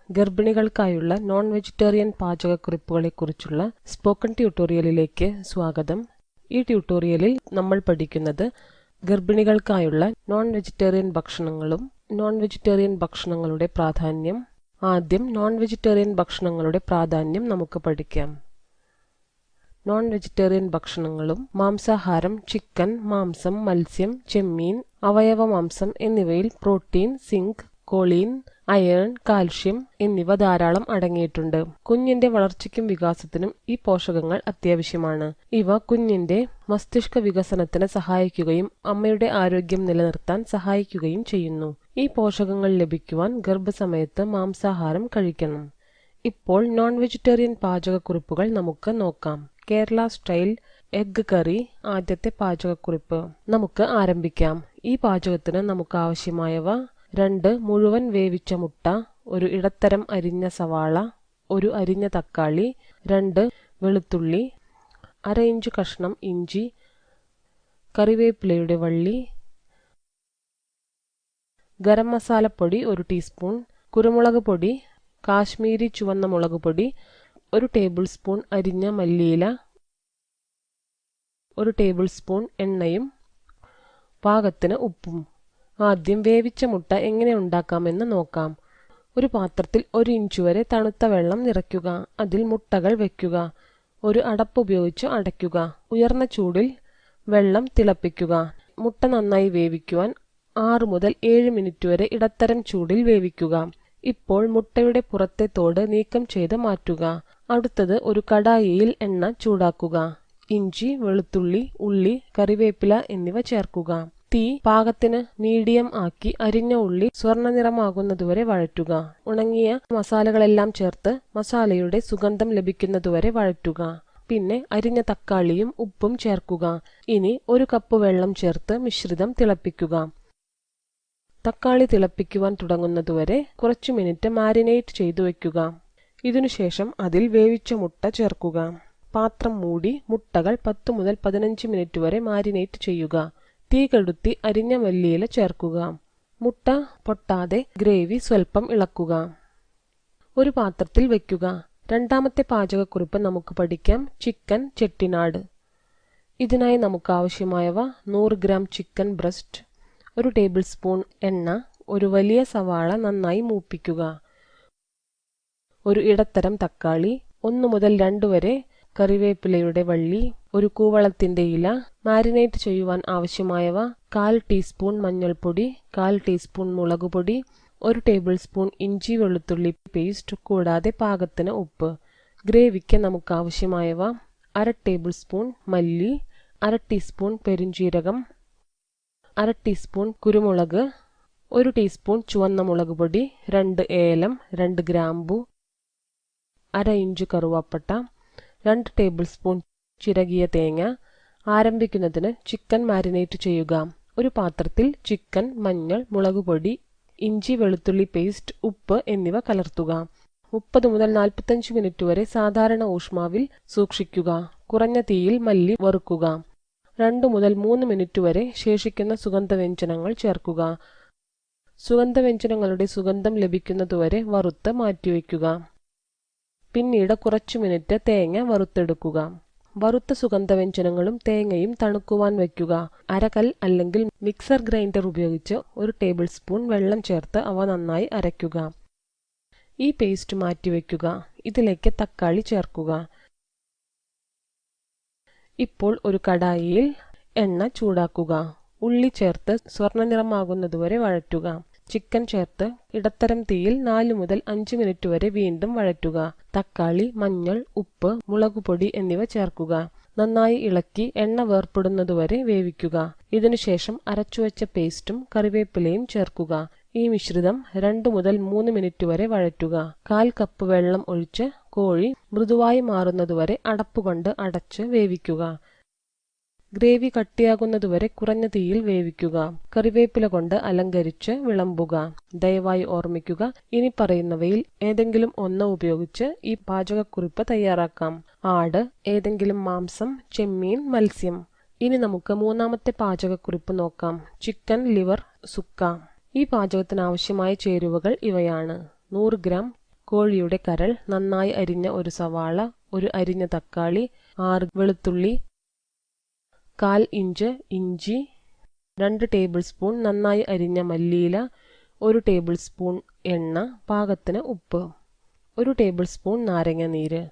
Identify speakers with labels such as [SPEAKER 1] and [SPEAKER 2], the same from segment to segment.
[SPEAKER 1] ഗർഭിണികൾക്കായുള്ള non vegetarian പാചകക്കുറിപ്പുകളെക്കുറിച്ചുള്ള spoken ട്യൂട്ടോറിയലിലേക്ക് സ്വാഗതം. ഈ ട്യൂട്ടോറിയലിൽ നമ്മൾ പഠിക്കുന്നത് ഗർഭിണികൾക്കായുള്ള നോൺ വെജിറ്റേറിയൻ ഭക്ഷണങ്ങളും നോൺ വെജിറ്റേറിയൻ ഭക്ഷണങ്ങളുടെ പ്രാധാന്യം. ആദ്യം നോൺ വെജിറ്റേറിയൻ ഭക്ഷണങ്ങളുടെ പ്രാധാന്യം നമുക്ക് പഠിക്കാം. നോൺ വെജിറ്റേറിയൻ ഭക്ഷണങ്ങളും മാംസാഹാരം, ചിക്കൻ, മാംസം, മത്സ്യം, ചെമ്മീൻ, അവയവ മാംസം എന്നിവയിൽ protein, zinc, choline, iron, calcium എന്നിവ ധാരാളം അടങ്ങിയിട്ടുണ്ട്. കുഞ്ഞിന്റെ വളർച്ചയ്ക്കും വികാസത്തിനും ഈ പോഷകങ്ങൾ അത്യാവശ്യമാണ്. ഇവ കുഞ്ഞിന്റെ മസ്തിഷ്ക വികസനത്തിന് സഹായിക്കുകയും അമ്മയുടെ ആരോഗ്യം നിലനിർത്താൻ സഹായിക്കുകയും ചെയ്യുന്നു. ഈ പോഷകങ്ങൾ ലഭിക്കുവാൻ ഗർഭസമയത്ത് മാംസാഹാരം കഴിക്കണം. ഇപ്പോൾ നോൺ വെജിറ്റേറിയൻ പാചകക്കുറിപ്പുകൾ നമുക്ക് നോക്കാം. കേരള സ്റ്റൈൽ എഗ്ഗ് കറി ആദ്യത്തെ പാചകക്കുറിപ്പ്. നമുക്ക് ആരംഭിക്കാം. ഈ പാചകത്തിന് നമുക്ക് ആവശ്യമായവ: 2 മുഴുവൻ വേവിച്ച മുട്ട, ഒരു ഇടത്തരം അരിഞ്ഞ സവാള, ഒരു അരിഞ്ഞ തക്കാളി, 2 വെളുത്തുള്ളി, 1/2 ഇഞ്ച് കഷ്ണം ഇഞ്ചി, കറിവേപ്പിലയുടെ വള്ളി, ഗരം മസാലപ്പൊടി 1 ടീസ്പൂൺ, കുരുമുളക് പൊടി, കാശ്മീരി ചുവന്ന മുളക് പൊടി, 1 ടേബിൾ സ്പൂൺ അരിഞ്ഞ മല്ലിയില, 1 ടേബിൾ സ്പൂൺ എണ്ണയും പാകത്തിന് ഉപ്പും. ആദ്യം വേവിച്ച മുട്ട എങ്ങനെ ഉണ്ടാക്കാമെന്ന് നോക്കാം. ഒരു പാത്രത്തിൽ 1 ഇഞ്ച് വരെ തണുത്ത വെള്ളം നിറയ്ക്കുക. അതിൽ മുട്ടകൾ വെക്കുക. ഒരു അടപ്പ് ഉപയോഗിച്ച് അടയ്ക്കുക. ഉയർന്ന ചൂടിൽ വെള്ളം തിളപ്പിക്കുക. മുട്ട നന്നായി വേവിക്കുവാൻ 6 മുതൽ 7 മിനിറ്റ് വരെ ഇടത്തരം ചൂടിൽ വേവിക്കുക. ഇപ്പോൾ മുട്ടയുടെ പുറത്തെ തോട് നീക്കം ചെയ്ത് മാറ്റുക. അടുത്തത് ഒരു കടായിയിൽ എണ്ണ ചൂടാക്കുക. ഇഞ്ചി, വെളുത്തുള്ളി, ഉള്ളി, കറിവേപ്പില എന്നിവ ചേർക്കുക. തീ പാകത്തിന് മീഡിയം ആക്കി അരിഞ്ഞ ഉള്ളി സ്വർണ്ണനിറമാകുന്നതുവരെ വഴറ്റുക. ഉണങ്ങിയ മസാലകളെല്ലാം ചേർത്ത് മസാലയുടെ സുഗന്ധം ലഭിക്കുന്നതുവരെ വഴറ്റുക. പിന്നെ അരിഞ്ഞ തക്കാളിയും ഉപ്പും ചേർക്കുക. ഇനി 1 കപ്പ് വെള്ളം ചേർത്ത് മിശ്രിതം തിളപ്പിക്കുക. തക്കാളി തിളപ്പിക്കുവാൻ തുടങ്ങുന്നതുവരെ കുറച്ചു മിനിറ്റ് മാരിനേറ്റ് ചെയ്തു വയ്ക്കുക. ഇതിനുശേഷം അതിൽ വേവിച്ച മുട്ട ചേർക്കുക. പാത്രം മൂടി മുട്ടകൾ 10 മുതൽ 15 മിനിറ്റ് വരെ മാരിനേറ്റ് ചെയ്യുക. തീ കെടുത്തി അരിഞ്ഞ മല്ലിയില ചേർക്കുക. മുട്ട പൊട്ടാതെ ഗ്രേവി സ്വൽപ്പം ഇളക്കുക. ഒരു പാത്രത്തിൽ വയ്ക്കുക. രണ്ടാമത്തെ പാചകക്കുറിപ്പ് നമുക്ക് പഠിക്കാം. ചിക്കൻ ചെട്ടിനാട്. ഇതിനായി നമുക്ക് ആവശ്യമായവ: 100 gram chicken breast, 1 table spoon എണ്ണ, ഒരു വലിയ സവാള നന്നായി മൂപ്പിക്കുക, ഒരു ഇടത്തരം തക്കാളി, 1 മുതൽ 2 വരെ കറിവേപ്പിലയുടെ വള്ളി, ഒരു കൂവളത്തിന്റെ ഇല. മാരിനേറ്റ് ചെയ്യുവാൻ ആവശ്യമായവ: 1/4 ടീസ്പൂൺ മഞ്ഞൾപ്പൊടി, 1/4 ടീസ്പൂൺ മുളകുപൊടി, 1 ടേബിൾ സ്പൂൺ ഇഞ്ചി വെളുത്തുള്ളി പേസ്റ്റ്, കൂടാതെ പാകത്തിന് ഉപ്പ്. ഗ്രേവിക്ക് നമുക്ക് ആവശ്യമായവ: 1/2 ടേബിൾ സ്പൂൺ മല്ലി, 1/2 ടീസ്പൂൺ പെരുംജീരകം, 1/2 ടീസ്പൂൺ കുരുമുളക്, 1 ടീസ്പൂൺ ചുവന്ന മുളക് പൊടി, 2 ഏലം, 2 ഗ്രാമ്പു, 1/2 ഇഞ്ച് കറുവാപ്പട്ട, 2 ടേബിൾ സ്പൂൺ ചിരകിയ തേങ്ങ. ആരംഭിക്കുന്നതിന് ചിക്കൻ മാരിനേറ്റ് ചെയ്യുക. ഒരു പാത്രത്തിൽ ചിക്കൻ, മഞ്ഞൾ, മുളകുപൊടി, ഇഞ്ചി വെളുത്തുള്ളി പേസ്റ്റ്, ഉപ്പ് എന്നിവ കലർത്തുക. 30 മുതൽ 45 മിനിറ്റ് വരെ സാധാരണ ഊഷ്മാവിൽ സൂക്ഷിക്കുക. കുറഞ്ഞ തീയിൽ മല്ലി വറുക്കുക. 2 മുതൽ 3 മിനിറ്റ് വരെ ശേഷിക്കുന്ന സുഗന്ധവ്യഞ്ജനങ്ങൾ ചേർക്കുക. സുഗന്ധവ്യഞ്ജനങ്ങളുടെ സുഗന്ധം ലഭിക്കുന്നതുവരെ വറുത്ത് മാറ്റിവെക്കുക. പിന്നീട് കുറച്ചു മിനിറ്റ് തേങ്ങ വറുത്തെടുക്കുക. വറുത്ത സുഗന്ധവ്യഞ്ജനങ്ങളും തേങ്ങയും തണുക്കുവാൻ വയ്ക്കുക. അരകൽ അല്ലെങ്കിൽ മിക്സർ ഗ്രൈൻഡർ ഉപയോഗിച്ച് 1 ടേബിൾ സ്പൂൺ വെള്ളം ചേർത്ത് അവ നന്നായി അരയ്ക്കുക. ഈ പേസ്റ്റ് മാറ്റിവെക്കുക. ഇതിലേക്ക് തക്കാളി ചേർക്കുക. ഇപ്പോൾ ഒരു കടായിയിൽ എണ്ണ ചൂടാക്കുക. ഉള്ളി ചേർത്ത് സ്വർണ്ണനിറമാകുന്നതുവരെ വഴറ്റുക. ചിക്കൻ ചേർത്ത് ഇടത്തരം തീയിൽ 4 മുതൽ 5 മിനിറ്റ് വരെ വീണ്ടും വഴറ്റുക. തക്കാളി, മഞ്ഞൾ, ഉപ്പ്, മുളകുപൊടി എന്നിവ ചേർക്കുക. നന്നായി ഇളക്കി എണ്ണ വേർപെടുന്നതുവരെ വേവിക്കുക. ഇതിനുശേഷം അരച്ചുവെച്ച പേസ്റ്റും കറിവേപ്പിലയും ചേർക്കുക. ഈ മിശ്രിതം 2 മുതൽ 3 മിനിറ്റ് വരെ വഴറ്റുക. 1/4 കപ്പ് വെള്ളം ഒഴിച്ച് കോഴി മൃദുവായി മാറുന്നതുവരെ അടപ്പുകൊണ്ട് അടച്ച് വേവിക്കുക. ഗ്രേവി കട്ടിയാകുന്നതുവരെ കുറഞ്ഞ തീയിൽ വേവിക്കുക. കറിവേപ്പില കൊണ്ട് അലങ്കരിച്ച് വിളമ്പുക. ദയവായി ഓർമ്മിക്കുക, ഇനി പറയുന്നവയിൽ ഏതെങ്കിലും ഒന്ന് ഉപയോഗിച്ച് ഈ പാചകക്കുറിപ്പ് തയ്യാറാക്കാം. ആട്, ഏതെങ്കിലും മാംസം, ചെമ്മീൻ, മത്സ്യം. ഇനി നമുക്ക് മൂന്നാമത്തെ പാചകക്കുറിപ്പ് നോക്കാം. Chicken liver sukka. ഈ പാചകത്തിന് ആവശ്യമായ ചേരുവകൾ ഇവയാണ്: 100 ഗ്രാം കോഴിയുടെ കരൾ, നന്നായി അരിഞ്ഞ ഒരു സവാള, ഒരു അരിഞ്ഞ തക്കാളി, 6 വെളുത്തുള്ളി, 1/4 ഇഞ്ച് ഇഞ്ചി, 2 ടേബിൾ സ്പൂൺ നന്നായി അരിഞ്ഞ മല്ലിയില, 1 ടേബിൾ സ്പൂൺ എണ്ണ, പാകത്തിന് ഉപ്പ്, 1 ടേബിൾ സ്പൂൺ നാരങ്ങ നീര്.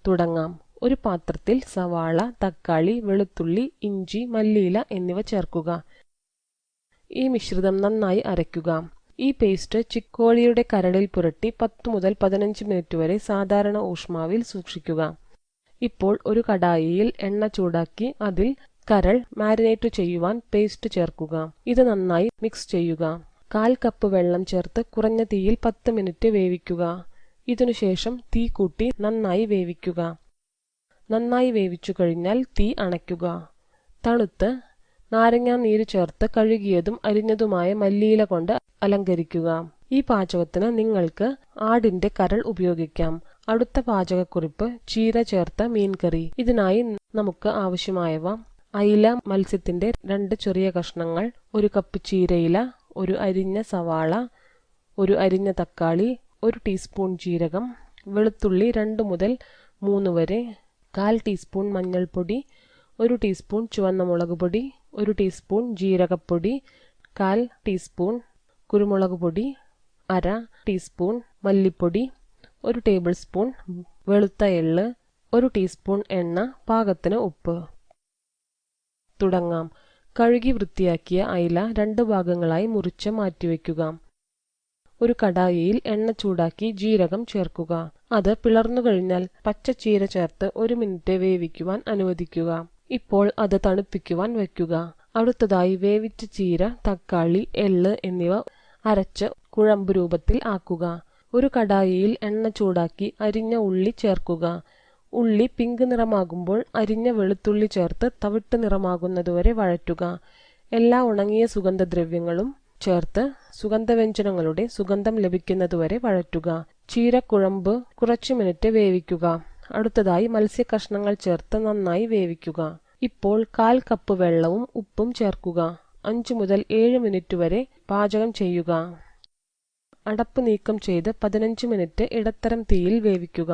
[SPEAKER 1] തുടങ്ങാം. ഒരു പാത്രത്തിൽ സവാള, തക്കാളി, വെളുത്തുള്ളി, ഇഞ്ചി, മല്ലിയില എന്നിവ ചേർക്കുക. ഈ മിശ്രിതം നന്നായി അരയ്ക്കുക. ഈ പേസ്റ്റ് കോഴിയുടെ കരളിൽ പുരട്ടി 10 മുതൽ 15 മിനിറ്റ് വരെ സാധാരണ ഊഷ്മാവിൽ സൂക്ഷിക്കുക. ഇപ്പോൾ ഒരു കടായിയിൽ എണ്ണ ചൂടാക്കി അതിൽ കരൾ മാരിനേറ്റ് ചെയ്യുവാൻ പേസ്റ്റ് ചേർക്കുക. ഇത് നന്നായി മിക്സ് ചെയ്യുക. 1/4 കപ്പ് വെള്ളം ചേർത്ത് കുറഞ്ഞ തീയിൽ 10 മിനിറ്റ് വേവിക്കുക. ഇതിനുശേഷം തീ കൂട്ടി നന്നായി വേവിക്കുക. നന്നായി വേവിച്ചു കഴിഞ്ഞാൽ തീ അണയ്ക്കുക. തണുത്ത് നാരങ്ങാ നീര് ചേർത്ത് കഴുകിയതും അരിഞ്ഞതുമായ മല്ലിയില കൊണ്ട് അലങ്കരിക്കുക. ഈ പാചകത്തിന് നിങ്ങൾക്ക് ആടിന്റെ കരൾ ഉപയോഗിക്കാം. അടുത്ത പാചകക്കുറിപ്പ് ചീര ചേർത്ത മീൻകറി. ഇതിനായി നമുക്ക് ആവശ്യമായവ: അയില മത്സ്യത്തിന്റെ 2 ചെറിയ കഷ്ണങ്ങൾ, 1 കപ്പ് ചീരയില, 1 അരിഞ്ഞ സവാള, 1 അരിഞ്ഞ തക്കാളി, 1 ടീസ്പൂൺ ജീരകം, വെളുത്തുള്ളി 2 മുതൽ 3 വരെ, 1/4 ടീസ്പൂൺ മഞ്ഞൾപ്പൊടി, 1 ടീസ്പൂൺ ചുവന്ന മുളക് പൊടി, 1 ടീസ്പൂൺ ജീരകപ്പൊടി, 1/4 ടീസ്പൂൺ കുരുമുളക് പൊടി, 1/2 ടീസ്പൂൺ മല്ലിപ്പൊടി, 1 ടേബിൾ സ്പൂൺ വെളുത്ത എള്ള്, 1 ടീസ്പൂൺ എണ്ണ, പാകത്തിന് ഉപ്പ്. തുടങ്ങാം. കഴുകി വൃത്തിയാക്കിയ അയില 2 ഭാഗങ്ങളായി മുറിച്ച് മാറ്റിവെക്കുക. ഒരു കടായിയിൽ എണ്ണ ചൂടാക്കി ജീരകം ചേർക്കുക. അത് പിളർന്നു കഴിഞ്ഞാൽ പച്ചച്ചീര ചേർത്ത് 1 മിനിറ്റ് വേവിക്കുവാൻ അനുവദിക്കുക. ഇപ്പോൾ അത് തണുപ്പിക്കുവാൻ വയ്ക്കുക. അടുത്തതായി വേവിച്ച ചീര, തക്കാളി, എള്ള് എന്നിവ അരച്ച് കുഴമ്പ് രൂപത്തിൽ ആക്കുക. ഒരു കടായിയിൽ എണ്ണ ചൂടാക്കി അരിഞ്ഞ ഉള്ളി ചേർക്കുക. ഉള്ളി പിങ്ക് നിറമാകുമ്പോൾ അരിഞ്ഞ വെളുത്തുള്ളി ചേർത്ത് തവിട്ട് നിറമാകുന്നതുവരെ വഴറ്റുക. എല്ലാ ഉണങ്ങിയ സുഗന്ധദ്രവ്യങ്ങളും ചേർത്ത് സുഗന്ധവ്യഞ്ജനങ്ങളുടെ സുഗന്ധം ലഭിക്കുന്നതുവരെ വഴറ്റുക. ചീരക്കുഴമ്പ് കുറച്ചു മിനിറ്റ് വേവിക്കുക. അടുത്തതായി മത്സ്യകഷ്ണങ്ങൾ ചേർത്ത് നന്നായി വേവിക്കുക. ഇപ്പോൾ 1/4 കപ്പ് വെള്ളവും ഉപ്പും ചേർക്കുക. 5 മുതൽ 7 മിനിറ്റ് വരെ പാചകം ചെയ്യുക. അടപ്പ് നീക്കം ചെയ്ത് 15 മിനിറ്റ് ഇടത്തരം തീയിൽ വേവിക്കുക.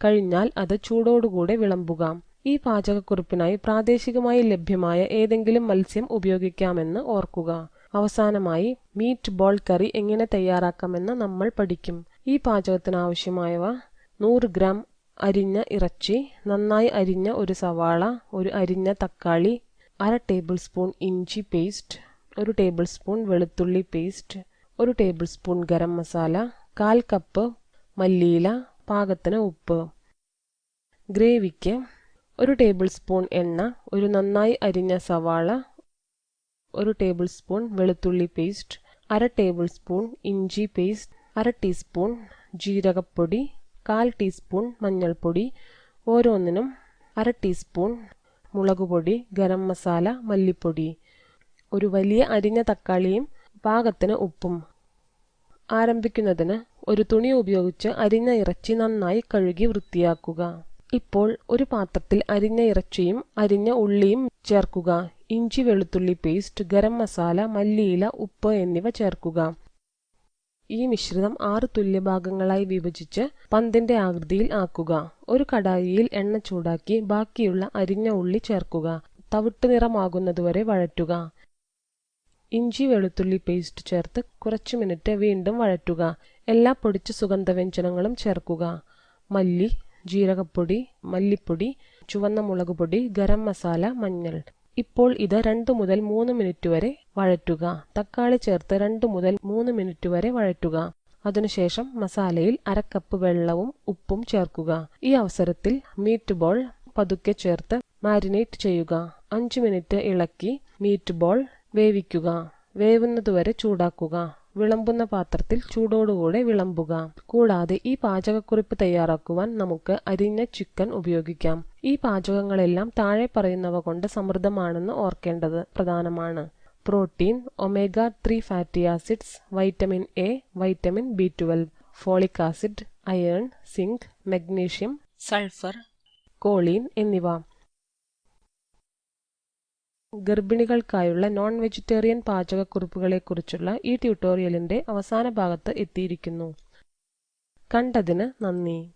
[SPEAKER 1] കഴിഞ്ഞാൽ അത് ചൂടോടുകൂടെ വിളമ്പുക. ഈ പാചകക്കുറിപ്പിനായി പ്രാദേശികമായി ലഭ്യമായ ഏതെങ്കിലും മത്സ്യം ഉപയോഗിക്കാമെന്ന് ഓർക്കുക. അവസാനമായി മീറ്റ് ബോൾ കറി എങ്ങനെ തയ്യാറാക്കാമെന്ന് നമ്മൾ പഠിക്കും. ഈ പാചകത്തിനാവശ്യമായവ: 100 ഗ്രാം അരിഞ്ഞ ഇറച്ചി, നന്നായി അരിഞ്ഞ ഒരു സവാള, 1 അരിഞ്ഞ തക്കാളി, 1/2 ടേബിൾ സ്പൂൺ ഇഞ്ചി പേസ്റ്റ്, 1 ടേബിൾ സ്പൂൺ വെളുത്തുള്ളി paste, 1 table spoon garam masala, 1/4 cup മല്ലിയില, പാകത്തിന് ഉപ്പ്. ഗ്രേവിക്ക് 1 ടേബിൾ സ്പൂൺ എണ്ണ, 1 നന്നായി അരിഞ്ഞ സവാള, 1 ടേബിൾ സ്പൂൺ വെളുത്തുള്ളി പേസ്റ്റ്, 1/2 ടേബിൾ സ്പൂൺ ഇഞ്ചി പേസ്റ്റ്, 1/2 ടീസ്പൂൺ ജീരകപ്പൊടി, 1/4 ടീസ്പൂൺ മഞ്ഞൾപ്പൊടി, ഓരോന്നിനും 1/2 ടീസ്പൂൺ മുളകുപൊടി, ഗരം മസാല, മല്ലിപ്പൊടി, ഒരു വലിയ അരിഞ്ഞ തക്കാളിയും പാകത്തിന് ഉപ്പും. ആരംഭിക്കുന്നതിന് ഒരു തുണി ഉപയോഗിച്ച് അരിഞ്ഞ ഇറച്ചി നന്നായി കഴുകി വൃത്തിയാക്കുക. ഇപ്പോൾ ഒരു പാത്രത്തിൽ അരിഞ്ഞ ഇറച്ചിയും അരിഞ്ഞ ഉള്ളിയും ചേർക്കുക. ഇഞ്ചി വെളുത്തുള്ളി പേസ്റ്റ്, ഗരം മസാല, മല്ലിയില, ഉപ്പ് എന്നിവ ചേർക്കുക. ഈ മിശ്രിതം 6 തുല്യഭാഗങ്ങളായി വിഭജിച്ച് പന്തിന്റെ ആകൃതിയിൽ ആക്കുക. ഒരു കടായിയിൽ എണ്ണ ചൂടാക്കി ബാക്കിയുള്ള അരിഞ്ഞ ഉള്ളി ചേർക്കുക. തവിട്ട് നിറമാകുന്നതുവരെ വഴറ്റുക. ഇഞ്ചി വെളുത്തുള്ളി പേസ്റ്റ് ചേർത്ത് കുറച്ചു മിനിറ്റ് വീണ്ടും വഴറ്റുക. എല്ലാ പൊടിച്ച സുഗന്ധവ്യഞ്ജനങ്ങളും ചേർക്കുക. മല്ലി, ജീരകപ്പൊടി, മല്ലിപ്പൊടി, ചുവന്ന മുളക് പൊടി, ഗരം മസാല, മഞ്ഞൾ. ഇപ്പോൾ ഇത് 2 മുതൽ 3 മിനിറ്റ് വരെ വഴറ്റുക. തക്കാളി ചേർത്ത് 2 മുതൽ 3 മിനിറ്റ് വരെ വഴറ്റുക. അതിനുശേഷം മസാലയിൽ 1/2 കപ്പ് വെള്ളവും ഉപ്പും ചേർക്കുക. ഈ അവസരത്തിൽ മീറ്റ് ബോൾ പതുക്കെ ചേർത്ത് മാരിനേറ്റ് ചെയ്യുക. 5 മിനിറ്റ് ഇളക്കി മീറ്റ് ബോൾ വേവിക്കുക. വേവുന്നതുവരെ ചൂടാക്കുക. വിളമ്പുന്ന പാത്രത്തിൽ ചൂടോടുകൂടെ വിളമ്പുക. കൂടാതെ ഈ പാചകക്കുറിപ്പ് തയ്യാറാക്കുവാൻ നമുക്ക് അരിഞ്ഞ ചിക്കൻ ഉപയോഗിക്കാം. ഈ പാചകങ്ങളെല്ലാം താഴെ പറയുന്നവ കൊണ്ട് സമൃദ്ധമാണെന്ന് ഓർക്കേണ്ടത് പ്രധാനമാണ്. Protein, omega 3 fatty acids, vitamin A, vitamin B12, folic acid, iron, zinc, magnesium, sulphur, choline എന്നിവ. ഗർഭിണികൾക്കായുള്ള നോൺ വെജിറ്റേറിയൻ പാചകക്കുറിപ്പുകളെക്കുറിച്ചുള്ള ഈ ട്യൂട്ടോറിയലിന്റെ അവസാന ഭാഗത്ത് എത്തിയിരിക്കുന്നു. കണ്ടതിന് നന്ദി.